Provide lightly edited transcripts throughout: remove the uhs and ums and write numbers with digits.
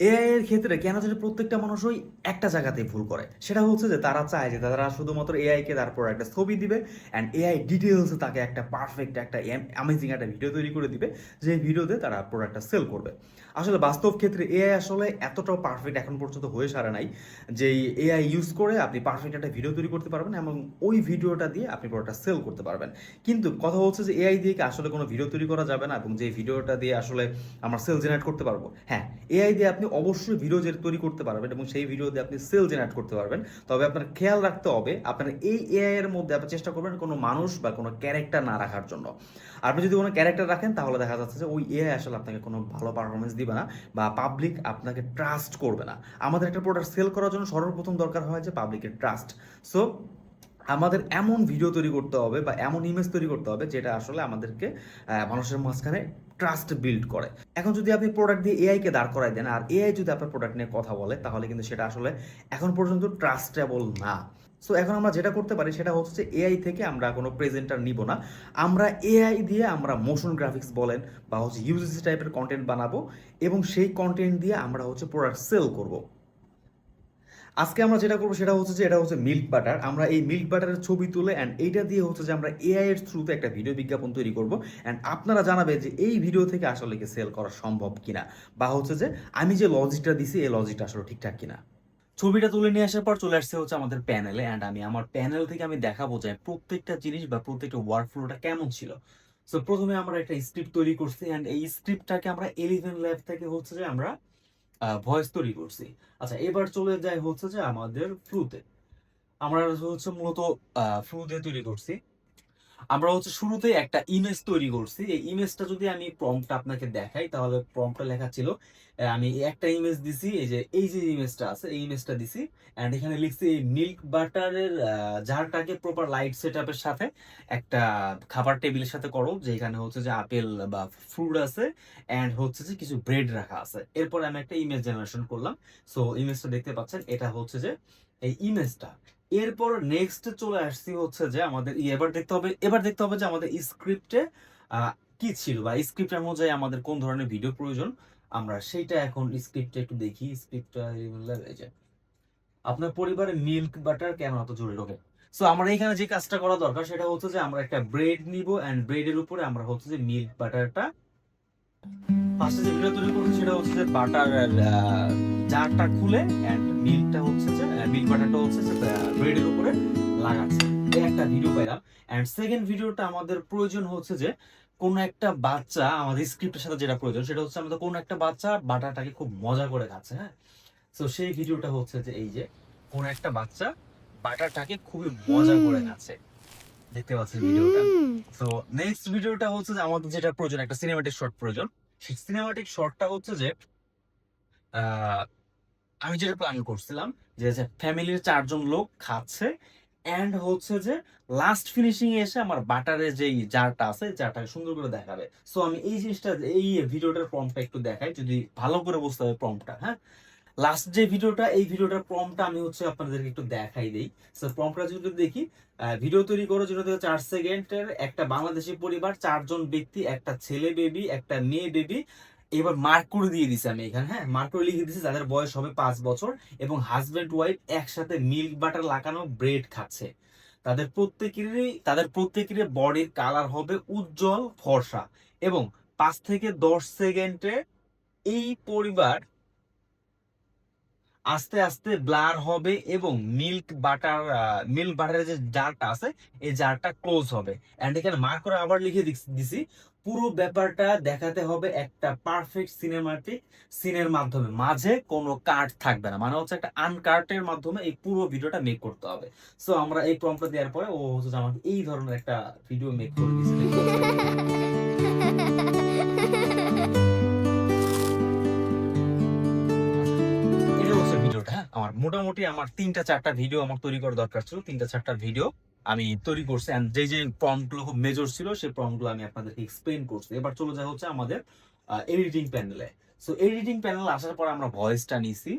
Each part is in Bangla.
এআই এর ক্ষেত্রে কেন জানি প্রত্যেকটা মানুষই একটা জায়গাতেই ভুল করে। সেটা হচ্ছে যে তারা চায় যে তারা শুধুমাত্র এআই কে তারপর একটা ছবি দিবে অ্যান্ড এআই ডিটেইলসে তাকে একটা পারফেক্ট একটা অ্যামেজিং একটা ভিডিও তৈরি করে দিবে, যে ভিডিওতে তারা প্রোডাক্টটা সেল করবে। আসলে বাস্তব ক্ষেত্রে এআই আসলে এতটাও পারফেক্ট এখন পর্যন্ত হয়ে সারে নাই যে এআই ইউজ করে আপনি পারফেক্ট একটা ভিডিও তৈরি করতে পারবেন এবং ওই ভিডিওটা দিয়ে আপনি প্রোডাক্টটা সেল করতে পারবেন। কিন্তু কথা হচ্ছে যে এআই দিয়ে কি আসলে কোনো ভিডিও তৈরি করা যাবে না, এবং যে ভিডিওটা দিয়ে আসলে আমরা সেল জেনারেট করতে পারবো? হ্যাঁ, এআই দিয়ে আপনি অবশ্যই ভিডিও তৈরি করতে পারবেন এবং সেই ভিডিও দিয়ে আপনি সেল জেনারেট করতে পারবেন। তবে আপনার খেয়াল রাখতে হবে, আপনার এই এআই এর মধ্যে আপনি চেষ্টা করবেন কোনো মানুষ বা কোনো ক্যারেক্টার না রাখার জন্য। আপনি যদি কোনো ক্যারেক্টার রাখেন তাহলে দেখা যাচ্ছে যে ওই এআই আসলে আপনাকে কোনো ভালো পারফরমেন্স দিবে না বা পাবলিক আপনাকে ট্রাস্ট করবে না। আমাদের একটা প্রোডাক্ট সেল করার জন্য সর্বপ্রথম দরকার হয় যে পাবলিকের ট্রাস্ট। সো আমাদের এমন ভিডিও তৈরি করতে হবে বা এমন ইমেজ তৈরি করতে হবে যেটা আসলে আমাদেরকে মানুষের মাঝখানে ট্রাস্ট বিল্ড করে। এখন যদি আপনি প্রোডাক্ট দিয়ে এআই কে দাঁড় করায় দেন আর এআই যদি আপনার প্রোডাক্ট নিয়ে কথা বলে, তাহলে কিন্তু সেটা আসলে এখন পর্যন্ত ট্রাস্টেবল না। সো এখন আমরা যেটা করতে পারি সেটা হচ্ছে এআই থেকে আমরা কোনো প্রেজেন্টার নিব না। আমরা এআই দিয়ে আমরা মোশন গ্রাফিক্স বলেন বা হচ্ছে ইউজিসি টাইপের কন্টেন্ট বানাবো এবং সেই কন্টেন্ট দিয়ে আমরা হচ্ছে প্রোডাক্ট সেল করব। আজকে আমরা যেটা করবো সেটা হচ্ছে যে এটা হচ্ছে মিল্ক বাটার। আমরা এই মিল্ক বাটারের ছবি তুলে অ্যান্ড এইটা দিয়ে হচ্ছে যে আমরা এআই এর থ্রুতে একটা ভিডিও বিজ্ঞাপন তৈরি করব অ্যান্ড আপনারা জানাবেন যে এই ভিডিও থেকে আসলে কি সেল করা সম্ভব কিনা, বা হচ্ছে যে আমি যে লজিকটা দিছি এই লজিকটা আসলে ঠিকঠাক কিনা। ছবিটা তুলে নিয়ে আসার পর চলে আসছে হচ্ছে আমাদের প্যানেলে, অ্যান্ড আমি আমার প্যানেল থেকে আমি দেখাবো যে প্রত্যেকটা জিনিস বা প্রত্যেকটা ওয়ার্ক ফ্লোটা কেমন ছিল। সো প্রথমে আমরা একটা স্ক্রিপ্ট তৈরি করছি অ্যান্ড এই স্ক্রিপ্টটাকে আমরা এলিভেন ল্যাব থেকে হচ্ছে যে আমরা ভয়েস তৈরি করছি। আচ্ছা, এবার চলে যায় হচ্ছে যে আমাদের ফ্লুতে। আমরা হচ্ছে মূলত ফ্লু দিয়ে তৈরি করছি। আমরা হচ্ছে শুরুতে একটা ইমেজ তৈরি করছি। এই ইমেজটা যদি আমি প্রম্পটটা আপনাকে দেখাই, তাহলে প্রম্পটটা লেখা ছিল, আমি একটা ইমেজ দিছি, এই যে ইমেজটা আছে এই ইমেজটা দিছি, এন্ড এখানে লিখছি এই মিল্ক বাটারের জারটাকে প্রপার লাইট সেটআপের সাথে একটা খাবার টেবিলের সাথে করো, যেখানে হচ্ছে যে আপেল বা ফ্রুট আছে এন্ড হচ্ছে যে কিছু ব্রেড রাখা আছে। এরপর আমি একটা ইমেজ জেনারেশন করলাম। সো ইমেজটা দেখতে পাচ্ছেন, এটা হচ্ছে যে এই ইমেজটা। এরপর নেক্সট চলে আসছি হচ্ছে যে আমাদের এবার দেখতে হবে যে আমাদের স্ক্রিপ্টে কি ছিল বা স্ক্রিপ্ট অনুযায়ী আমাদের কোন ধরনের ভিডিও প্রয়োজন। আমরা সেইটা এখন স্ক্রিপ্টে একটু দেখি। স্ক্রিপ্টটা এই যে আপনার পরিবারে মিল্ক বাটার কেন এত জরুরি? ওকে, সো আমরা এখানে যে কাজটা করা দরকার সেটা হচ্ছে যে আমরা একটা ব্রেড নিব এন্ড ব্রেডের উপরে আমরা হচ্ছে যে মিল্ক বাটারটা ফার্স্টে যে ভিডিও তৈরি করছি সেটা হচ্ছে যে বাটার জারটা খুলে এন্ড মিল্কটা হচ্ছে যে মিল্ক বাটারটা হচ্ছে যে ব্রেডের উপরে লাগাচ্ছে। এই একটা ভিডিও পাইলাম। এন্ড সেকেন্ড ভিডিওটা আমাদের প্রয়োজন হচ্ছে যে কোন একটা বাচ্চা, আমাদের স্ক্রিপ্টের সাথে যেটা প্রয়োজন সেটা হচ্ছে আমাদের কোন একটা বাচ্চা বাটারটাকে খুব মজা করে খাচ্ছে। হ্যাঁ, তো সেই ভিডিওটা হচ্ছে যে এই যে কোন একটা বাচ্চা বাটারটাকে খুবই মজা করে হুম, খাচ্ছে, দেখতে পাচ্ছেন ভিডিওটা। হুম। তো নেক্সট ভিডিওটা হচ্ছে যে আমাদের যেটা প্রয়োজন, একটা সিনেমাটিক শট প্রয়োজন। সেই সিনেমাটিক শটটা হচ্ছে যে আহ, আমি যেটা প্ল্যান করছিলাম যে ফ্যামিলির 4 জন লোক খাচ্ছে এন্ড হচ্ছে যে লাস্ট ফিনিশিং এ এসে আমার বাটারের যে জারটা আছে জারটাকে সুন্দর করে দেখাবে। সো আমি এই জিনিসটা, এই ভিডিওটার প্রম্পটটা একটু দেখাই যদি ভালো করে বুঝতে হবে প্রম্পটটা। হ্যাঁ, লাস্ট যে ভিডিওটা, এই ভিডিওটার প্রম্পটটা আমি হচ্ছে আপনাদেরকে একটু দেখাই দেই। সো প্রম্পটটা যদি দেখি, ভিডিও তৈরি করো যেটা 4 সেকেন্ডের, একটা বাংলাদেশি পরিবার, 4 জন ব্যক্তি, একটা ছেলে বেবি, একটা মেয়ে বেবি। এবার মার্ক করে দিয়ে দিছি আমি এখানে। হ্যাঁ, মার্ক করে লিখে দিছি যাদের বয়স হবে 5 বছর এবং হাজবেন্ড ওয়াইফ একসাথে মিল্ক বাটার লাগানো ব্রেড খাচ্ছে। তাদের প্রত্যেকেরই বডির কালার হবে উজ্জ্বল ফর্সা এবং 5 থেকে 10 সেকেন্ডে এই পরিবার আস্তে আস্তে ব্লার হবে এবং মিল্ক বাটারের যে জারটা আছে এই জারটা ক্লোজ হবে। এন্ড এখানে মার্ক করে আবার লিখে দিছি পুরো ব্যাপারটা দেখাতে হবে একটা পারফেক্ট সিনেমাটিক সিনের মাধ্যমে, মাঝে কোনো কাট থাকবে না, মানে হচ্ছে একটা আনকার্টের মাধ্যমে এই পুরো ভিডিওটা মেক করতে হবে। সো আমরা এই প্রম্পটটা দেওয়ার পরে ও হচ্ছে যে আমাকে এই ধরনের একটা ভিডিও মেক করে দিয়েছে, দেখতে পাচ্ছেন। এটা হচ্ছে ভিডিওটা। হ্যাঁ, আমার মোটামুটি আমার 3টা 4টা ভিডিও আমার তৈরি করা দরকার ছিল। 3টা 4টা ভিডিও আমি তৈরি করছি এন্ড যে যে প্রম্পট গুলো খুব মেজর ছিল সেই প্রম্পট গুলো আমি আপনাদেরকে এক্সপ্লেন করছি। এবার চলে যায় হচ্ছে আমাদের এডিটিং প্যানেলে। সো এডিটিং প্যানেল আসার পর আমরা ভয়েসটা নিছি।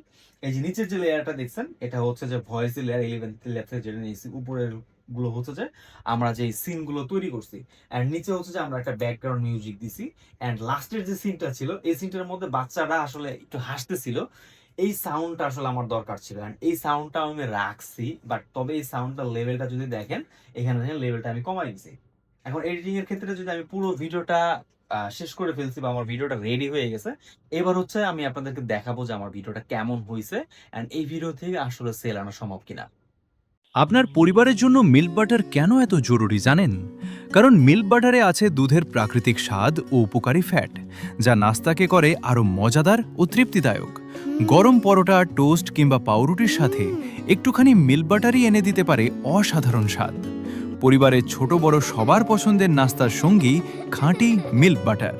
এই যে নিচের যে লেয়ারটা দেখছেন এটা হচ্ছে যে ভয়েস লেয়ার, 11th লেয়ার থেকে যেটা নিয়েছি। উপরের গুলো হচ্ছে যে আমরা যে সিনগুলো তৈরি করছি, অ্যান্ড নিচে হচ্ছে যে আমরা একটা ব্যাকগ্রাউন্ড মিউজিক দিছি, অ্যান্ড লাস্টের যে সিনটা ছিল এই সিনটার মধ্যে বাচ্চারা আসলে একটু হাসতেছিল, এই সাউন্ডটা আসলে আমার দরকার ছিল, অ্যান্ড এই সাউন্ডটা আমি রাখছি, বাট তবে এই সাউন্ডটার লেভেলটা যদি দেখেন এখানে দেখেন লেভেলটা আমি কমাই দিছি। এখন এডিটিং এর ক্ষেত্রে যদি আমি পুরো ভিডিওটা শেষ করে ফেলছি বা আমার ভিডিওটা রেডি হয়ে গেছে, এবার হচ্ছে আমি আপনাদেরকে দেখাবো যে আমার ভিডিওটা কেমন হয়েছে, অ্যান্ড এই ভিডিও থেকে আসলে সেল আনা সম্ভব কিনা। আপনার পরিবারের জন্য মিল্ক বাটার কেন এত জরুরি জানেন? কারণ মিল্ক বাটারে আছে দুধের প্রাকৃতিক স্বাদ ও উপকারী ফ্যাট, যা নাস্তাকে করে আরও মজাদার ও তৃপ্তিদায়ক। গরম পরোটা, টোস্ট কিংবা পাউরুটির সাথে একটুখানি মিল্ক বাটারই এনে দিতে পারে অসাধারণ স্বাদ। পরিবারের ছোট বড় সবার পছন্দের নাস্তার সঙ্গী খাঁটি মিল্ক বাটার।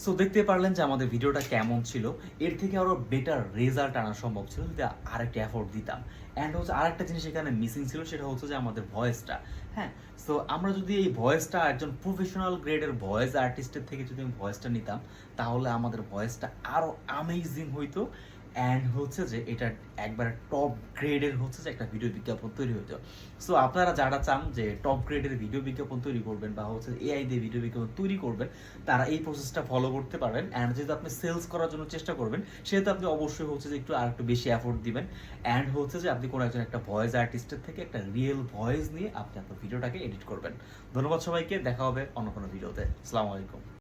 সো দেখতে পারলেন যে আমাদের ভিডিওটা কেমন ছিল। এর থেকে আরো বেটার রেজাল্ট আনা সম্ভব ছিল যদি আরেকটা এফোর্ট দিতাম। অ্যান্ড হচ্ছে আরেকটা জিনিস এখানে মিসিং ছিল, সেটা হচ্ছে যে আমাদের ভয়েসটা। হ্যাঁ, সো আমরা যদি এই ভয়েসটা একজন প্রফেশনাল গ্রেডের ভয়েস আর্টিস্টের থেকে যদি আমি ভয়েসটা নিতাম, তাহলে আমাদের ভয়েসটা আরো আমেজিং হইতো, অ্যান্ড হচ্ছে যে এটা একবারে টপ গ্রেডের হচ্ছে যে একটা ভিডিও বিজ্ঞাপন তৈরি হতো। সো আপনারা যারা চান যে টপ গ্রেডের ভিডিও বিজ্ঞাপন তৈরি করবেন বা হচ্ছে এআই দিয়ে ভিডিও বিজ্ঞাপন তৈরি করবেন, তারা এই প্রসেসটা ফলো করতে পারেন। অ্যান্ড যেহেতু আপনি সেলস করার জন্য চেষ্টা করবেন, সেহেতু আপনি অবশ্যই হচ্ছে যে আর একটু বেশি এফোর্ট দিবেন, অ্যান্ড হচ্ছে যে আপনি কোনো একজন একটা ভয়েস আর্টিস্টের থেকে একটা রিয়েল ভয়েস নিয়ে আপনি আপনার ভিডিওটাকে এডিট করবেন। ধন্যবাদ সবাইকে, দেখা হবে অন্য কোনো ভিডিওতে। আসসালামু আলাইকুম।